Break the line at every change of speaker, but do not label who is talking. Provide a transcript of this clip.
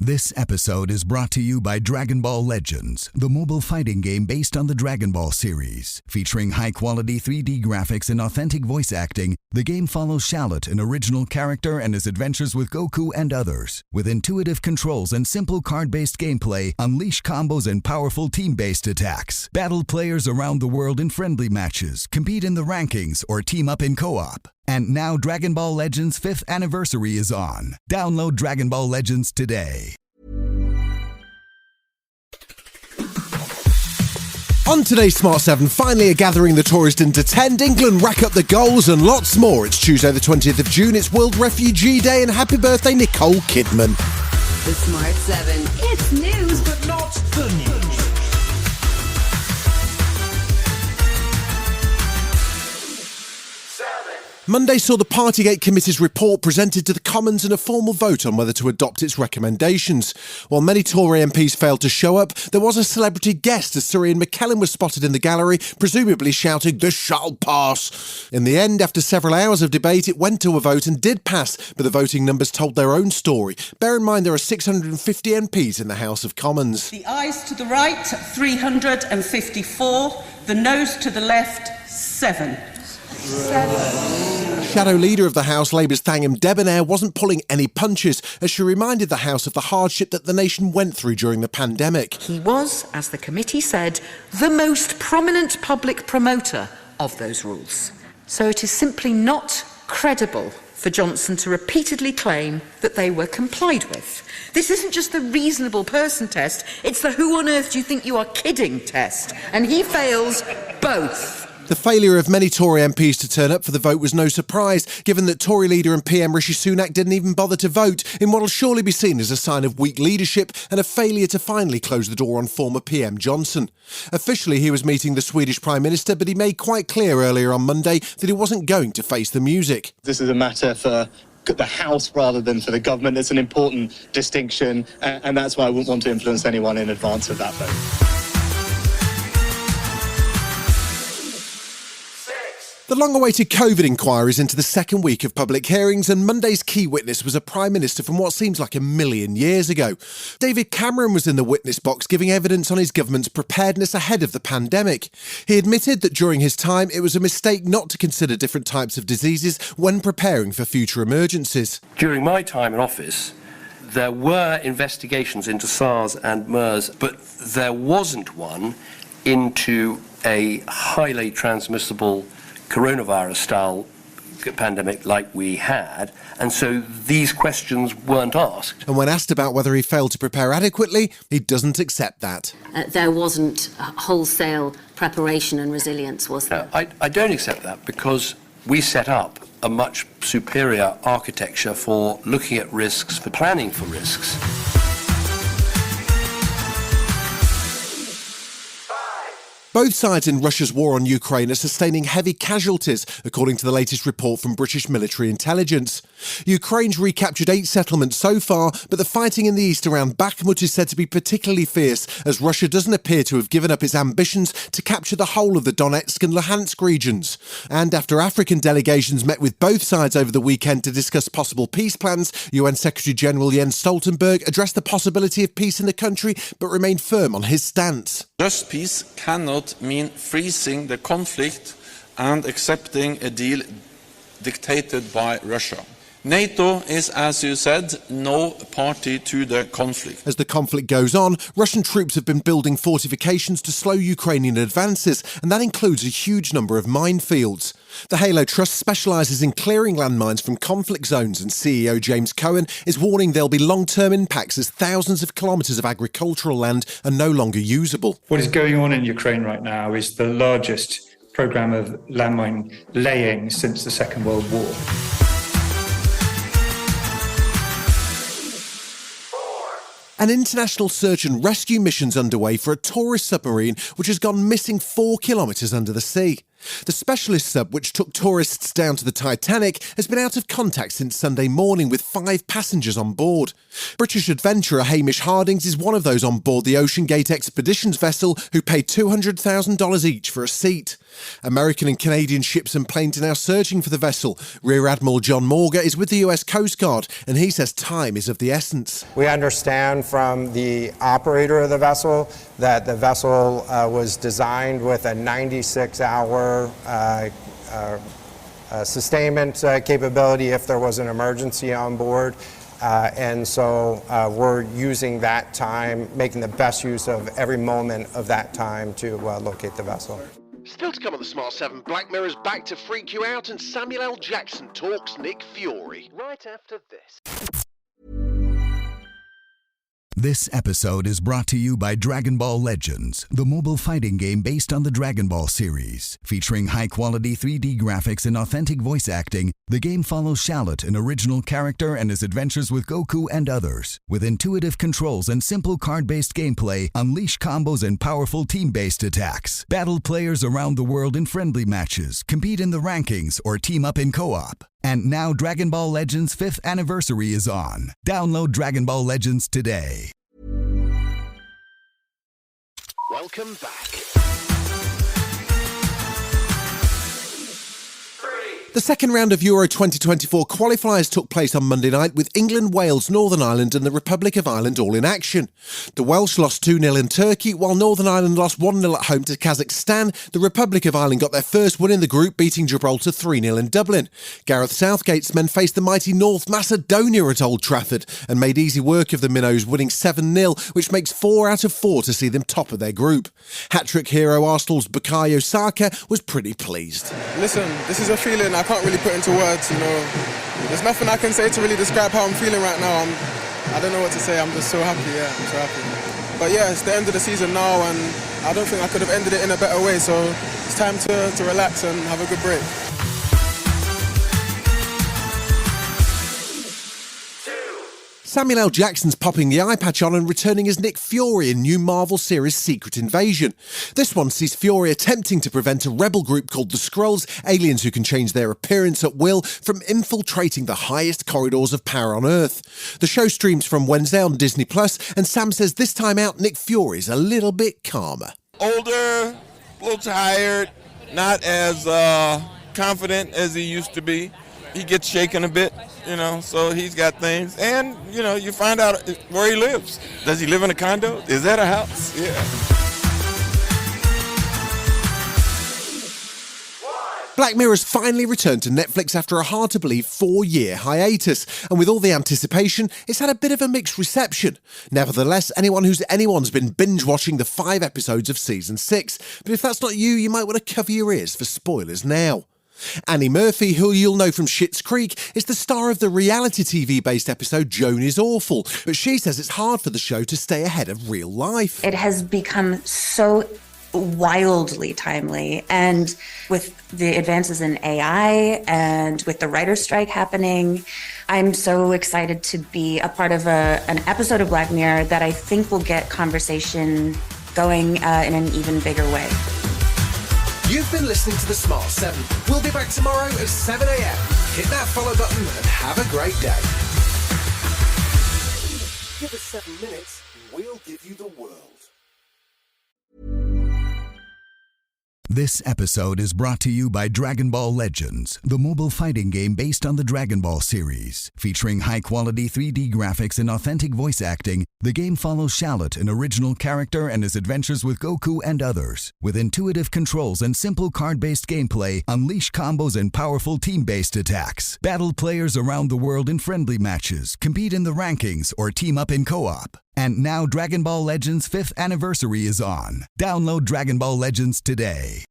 This episode is brought to you by Dragon Ball Legends, the mobile fighting game based on the Dragon Ball series. Featuring high-quality 3D graphics and authentic voice acting, the game follows Shallot, an original character, and his adventures with Goku and others. With intuitive controls and simple card-based gameplay, unleash combos and powerful team-based attacks. Battle players around the world in friendly matches, compete in the rankings, or team up in co-op. And now Dragon Ball Legends' 5th anniversary is on. Download Dragon Ball Legends today.
On today's Smart 7, finally a gathering the Tories didn't attend, England rack up the goals and lots more. It's Tuesday the 20th of June, it's World Refugee Day, and happy birthday Nicole Kidman.
The Smart 7, it's news but not the news.
Monday saw the Partygate Committee's report presented to the Commons and a formal vote on whether to adopt its recommendations. While many Tory MPs failed to show up, there was a celebrity guest as Sir Ian McKellen was spotted in the gallery, presumably shouting, "This shall pass." In the end, after several hours of debate, it went to a vote and did pass, but the voting numbers told their own story. Bear in mind there are 650 MPs in the House of Commons.
The ayes to the right, 354. The noes to the left, 7.
Shadow Leader of the House, Labour's Thangam Debonair, wasn't pulling any punches as she reminded the House of the hardship that the nation went through during the pandemic.
He was, as the committee said, the most prominent public promoter of those rules. So it is simply not credible for Johnson to repeatedly claim that they were complied with. This isn't just the reasonable person test, it's the who on earth do you think you are kidding test. And he fails both.
The failure of many Tory MPs to turn up for the vote was no surprise, given that Tory leader and PM Rishi Sunak didn't even bother to vote, in what will surely be seen as a sign of weak leadership and a failure to finally close the door on former PM Johnson. Officially, he was meeting the Swedish Prime Minister, but he made quite clear earlier on Monday that he wasn't going to face the music.
This is a matter for the House rather than for the government. It's an important distinction, and that's why I wouldn't want to influence anyone in advance of that vote.
The long-awaited COVID inquiries into the second week of public hearings, and Monday's key witness was a Prime Minister from what seems like a million years ago. David Cameron was in the witness box giving evidence on his government's preparedness ahead of the pandemic. He admitted that during his time it was a mistake not to consider different types of diseases when preparing for future emergencies.
During my time in office, there were investigations into SARS and MERS, but there wasn't one into a highly transmissible coronavirus-style pandemic like we had, and so these questions weren't asked.
And when asked about whether he failed to prepare adequately, he doesn't accept that.
There wasn't wholesale preparation and resilience, was there?
I don't accept that because we set up a much superior architecture for looking at risks, for planning for risks.
Both sides in Russia's war on Ukraine are sustaining heavy casualties, according to the latest report from British military intelligence. Ukraine's recaptured 8 settlements so far, but the fighting in the east around Bakhmut is said to be particularly fierce, as Russia doesn't appear to have given up its ambitions to capture the whole of the Donetsk and Luhansk regions. And after African delegations met with both sides over the weekend to discuss possible peace plans, UN Secretary-General Jens Stoltenberg addressed the possibility of peace in the country, but remained firm on his stance.
Just peace cannot mean freezing the conflict and accepting a deal dictated by Russia. NATO is, as you said, no party to the conflict.
As the conflict goes on, Russian troops have been building fortifications to slow Ukrainian advances, and that includes a huge number of minefields. The Halo Trust specialises in clearing landmines from conflict zones, and CEO James Cohen is warning there'll be long-term impacts as thousands of kilometres of agricultural land are no longer usable.
What is going on in Ukraine right now is the largest programme of landmine laying since the Second World War.
An international search and rescue mission's underway for a tourist submarine which has gone missing 4 kilometres under the sea. The specialist sub, which took tourists down to the Titanic, has been out of contact since Sunday morning with 5 passengers on board. British adventurer Hamish Hardings is one of those on board the Ocean Gate Expeditions vessel who paid $200,000 each for a seat. American and Canadian ships and planes are now searching for the vessel. Rear Admiral John Morga is with the US Coast Guard, and he says time is of the essence.
We understand from the operator of the vessel that the vessel was designed with a 96-hour sustainment capability if there was an emergency on board. And so we're using that time, making the best use of every moment of that time to locate the vessel.
Still to come on the Smart 7, Black Mirror's back to freak you out, and Samuel L. Jackson talks Nick Fury. Right after this.
This episode is brought to you by Dragon Ball Legends, the mobile fighting game based on the Dragon Ball series. Featuring high-quality 3D graphics and authentic voice acting, the game follows Shallot, an original character, and his adventures with Goku and others. With intuitive controls and simple card-based gameplay, unleash combos and powerful team-based attacks. Battle players around the world in friendly matches, compete in the rankings, or team up in co-op. And now Dragon Ball Legends' 5th anniversary is on. Download Dragon Ball Legends today.
Welcome back. The second round of Euro 2024 qualifiers took place on Monday night with England, Wales, Northern Ireland and the Republic of Ireland all in action. The Welsh lost 2-0 in Turkey, while Northern Ireland lost 1-0 at home to Kazakhstan. The Republic of Ireland got their first win in the group, beating Gibraltar 3-0 in Dublin. Gareth Southgate's men faced the mighty North Macedonia at Old Trafford and made easy work of the Minnows, winning 7-0, which makes 4 out of 4 to see them top of their group. Hat-trick hero Arsenal's Bukayo Saka was pretty pleased.
Listen, this is a feeling I can't really put into words, you know. There's nothing I can say to really describe how I'm feeling right now. I don't know what to say. I'm just so happy, I'm so happy. But yeah, it's the end of the season now, and I don't think I could have ended it in a better way, so it's time to relax and have a good break.
Samuel L. Jackson's popping the eye patch on and returning as Nick Fury in new Marvel series Secret Invasion. This one sees Fury attempting to prevent a rebel group called the Skrulls, aliens who can change their appearance at will, from infiltrating the highest corridors of power on Earth. The show streams from Wednesday on Disney+, and Sam says this time out Nick Fury's a little bit calmer.
Older, a little tired, not as confident as he used to be. He gets shaken a bit, you know, so he's got things. And, you know, you find out where he lives. Does he live in a condo? Is that a house? Yeah.
Black Mirror's finally returned to Netflix after a hard-to-believe 4-year hiatus, and with all the anticipation, it's had a bit of a mixed reception. Nevertheless, anyone's been binge-watching the 5 episodes of Season 6, but if that's not you, you might want to cover your ears for spoilers now. Annie Murphy, who you'll know from Schitt's Creek, is the star of the reality TV-based episode Joan is Awful, but she says it's hard for the show to stay ahead of real life.
It has become so wildly timely, and with the advances in AI and with the writer's strike happening, I'm so excited to be a part of an episode of Black Mirror that I think will get conversation going in an even bigger way.
You've been listening to The Smart 7. We'll be back tomorrow at 7 a.m. Hit that follow button and have a great day. Give us 7 minutes and we'll give you the world.
This episode is brought to you by Dragon Ball Legends, the mobile fighting game based on the Dragon Ball series. Featuring high-quality 3D graphics and authentic voice acting, the game follows Shallot, an original character, and his adventures with Goku and others. With intuitive controls and simple card-based gameplay, unleash combos and powerful team-based attacks. Battle players around the world in friendly matches, compete in the rankings, or team up in co-op. And now Dragon Ball Legends' 5th anniversary is on. Download Dragon Ball Legends today.